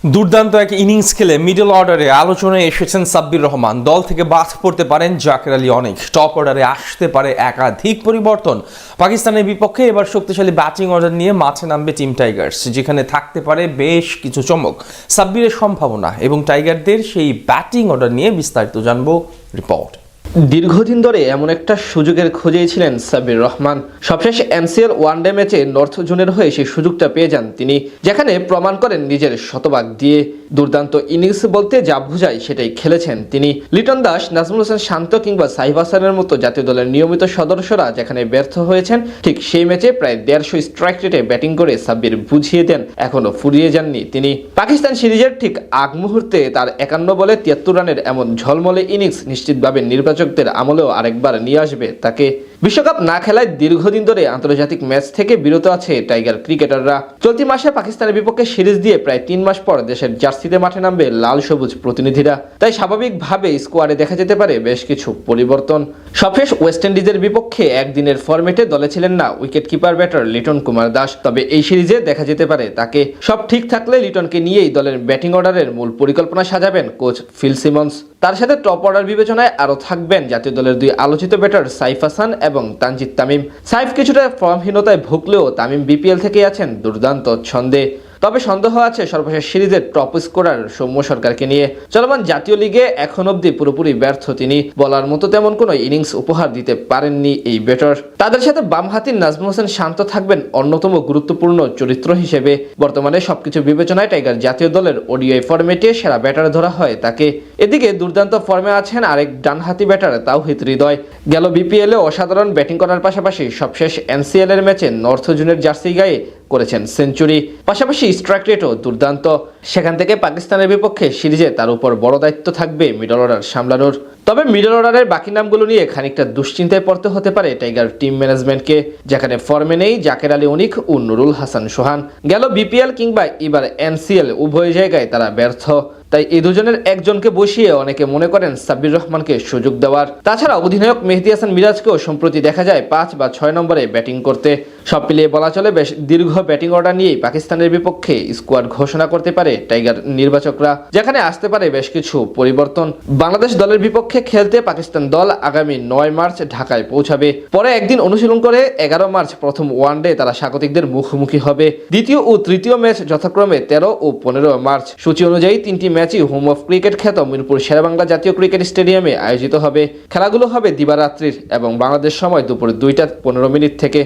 দুর্দান্ত এক ইনিংস খেলে মিডল অর্ডারে আলোচনায় এসেছেন সাব্বির রহমান। দল থেকে বাদ পড়তে পারেন জাকের আলী অনেক। টপ অর্ডারে আসতে পারে একাধিক পরিবর্তন। পাকিস্তানের বিপক্ষে এবার শক্তিশালী ব্যাটিং অর্ডার নিয়ে মাঠে নামবে টিম টাইগার্স, যেখানে থাকতে পারে বেশ কিছু চমক। সাব্বিরের সম্ভাবনা এবং টাইগারদের সেই ব্যাটিং অর্ডার নিয়ে বিস্তারিত জানবো রিপোর্ট। দীর্ঘদিন ধরে এমন একটা সুযোগের খোঁজেই ছিলেন সাব্বির রহমান। সবশেষ এনসিএল ওয়ানডে ম্যাচে নর্থ জোনের হয়ে সেই সুযোগটা পেয়ে যান তিনি, যেখানে প্রমাণ করেন নিজের শতভাগ দিয়ে। দুর্দান্ত ইনিংস বলতে যা বোঝায় সেটাই খেলেছেন তিনি। লিটন দাস, নাজমুল হোসেন শান্ত কিংবা সাইফ হাসানের মতো জাতীয় দলের নিয়মিত সদস্যরা যেখানে ব্যর্থ হয়েছেন, ঠিক সেই ম্যাচে প্রায় 150 স্ট্রাইক রেটে ব্যাটিং করে সাব্বির বুঝিয়ে দেন এখনো ফুরিয়ে যাননি তিনি। পাকিস্তান সিরিজের ঠিক আগ মুহূর্তে তার 51 বলে 73 রানের এমন ঝলমলে ইনিংস নিশ্চিতভাবে নির্বাচকদের আমলেও আরেকবার নিয়ে আসবে তাকে। বিশ্বকাপ না খেলায় দীর্ঘদিন ধরে আন্তর্জাতিক ম্যাচ থেকে বিরত আছে টাইগার ক্রিকেটাররা। চলতি মাসে পাকিস্তানের বিপক্ষে সিরিজ দিয়ে প্রায় 3 মাস পর দেশের জার্সিতে মাঠে নামবে লাল সবুজ প্রতিনিধিরা। তাই স্বাভাবিকভাবে স্কোয়াডে দেখা যেতে পারে বেশ কিছু পরিবর্তন। সবশেষ ওয়েস্ট ইন্ডিজের বিপক্ষে একদিনের ফরম্যাটে দলে ছিলেন না wicket keeper batter Liton Kumar Das, তবে এই সিরিজে দেখা যেতে পারে তাকে। সব ঠিক থাকলে লিটনকে নিয়েই দলের ব্যাটিং অর্ডারের মূল পরিকল্পনা সাজাবেন কোচ ফিল সিমন্স। তার সাথে টপ অর্ডার বিবেচনায় আরও থাকবেন জাতীয় দলের 2 আলোচিত ব্যাটার সাইফ হাসান এবং তানজিদ তামিম। সাইফ কিছুটা ফর্মহীনতায় ভুগলেও তামিম বিপিএল থেকেই আছেন দুর্দান্ত ছন্দে। তবে সন্দেহ আছে সর্বশেষ সিরিজের টপ স্কোরার সৌম্য সরকারকে নিয়ে। চলমান জাতীয় লিগে এখন অব্দি পুরোপুরি ব্যর্থ তিনি। বলার মতো তেমন কোনো ইনিংস উপহার দিতে পারেননি এই ব্যাটার। তাদের সাথে বামহাতি নাজমুল হোসেন শান্ত থাকবেন অন্যতম গুরুত্বপূর্ণ চরিত্র হিসেবে। বর্তমানে সবকিছু বিবেচনায় টাইগার জাতীয় দলের ওডিআই ফরম্যাটে সেরা ব্যাটার ধরা হয় তাকে। এদিকে দুর্দান্ত ফর্মে আছেন আরেক ডানহাতি ব্যাটার তাওহিদ হৃদয়। গেল বিপিএলে অসাধারণ ব্যাটিং করার পাশাপাশি সবশেষ এনসিএল এর ম্যাচে নর্থ জোনের জার্সি গায়ে করেছেন সেঞ্চুরি। পাশাপাশি স্ট্রাইক রেটও দুর্দান্ত। সেখান থেকে পাকিস্তানের বিপক্ষে সিরিজে তার উপর বড় দায়িত্ব থাকবে মিডল অর্ডার সামলানোর। তবে মিডল অর্ডারের বাকি নামগুলো নিয়ে খানিকটা দুশ্চিন্তায় পড়তে হতে পারে টাইগার টিম ম্যানেজমেন্টকে, যেখানে ফর্মে নেই জাকের আলী অনিক ও নুরুল হাসান সোহান। গেল বিপিএল কিংবা এবার এনসিএল উভয় জায়গায় তারা ব্যর্থ। তাই এই দুজনের একজনকে বসিয়ে অনেকে মনে করেন সাব্বির রহমানকে সুযোগ দেওয়ার। তাছাড়া অধিনায়ক মেহেদী হাসান মিরাজকেও সম্প্রতি দেখা যায় 5 বা 6 নম্বরে ব্যাটিং করতে। সব মিলিয়ে বলা চলে বেশ দীর্ঘ ব্যাটিং অর্ডার নিয়েই পাকিস্তানের বিপক্ষে স্কোয়াড ঘোষণা করতে পারে টাইগার নির্বাচকরা, যেখানে আসতে পারে বেশ কিছু পরিবর্তন। বাংলাদেশ দলের বিপক্ষে খেলতে পাকিস্তান দল আগামী 9 মার্চ ঢাকায় পৌঁছাবে। পরে একদিন অনুশীলন করে 11 মার্চ প্রথম ওয়ানডে তারা স্বাগতিকদের মুখোমুখি হবে। দ্বিতীয় ও তৃতীয় ম্যাচ যথাক্রমে 13 ও 15 মার্চ। সূচি অনুযায়ী 3টি ম্যাচই হোম অফ ক্রিকেট খ্যাত মিরপুর শেরেবাংলা জাতীয় ক্রিকেট স্টেডিয়ামে আয়োজিত হবে। খেলাগুলো হবে দিবারাত্রির এবং বাংলাদেশ সময় দুপুর 2টা 15 মিনিট থেকে।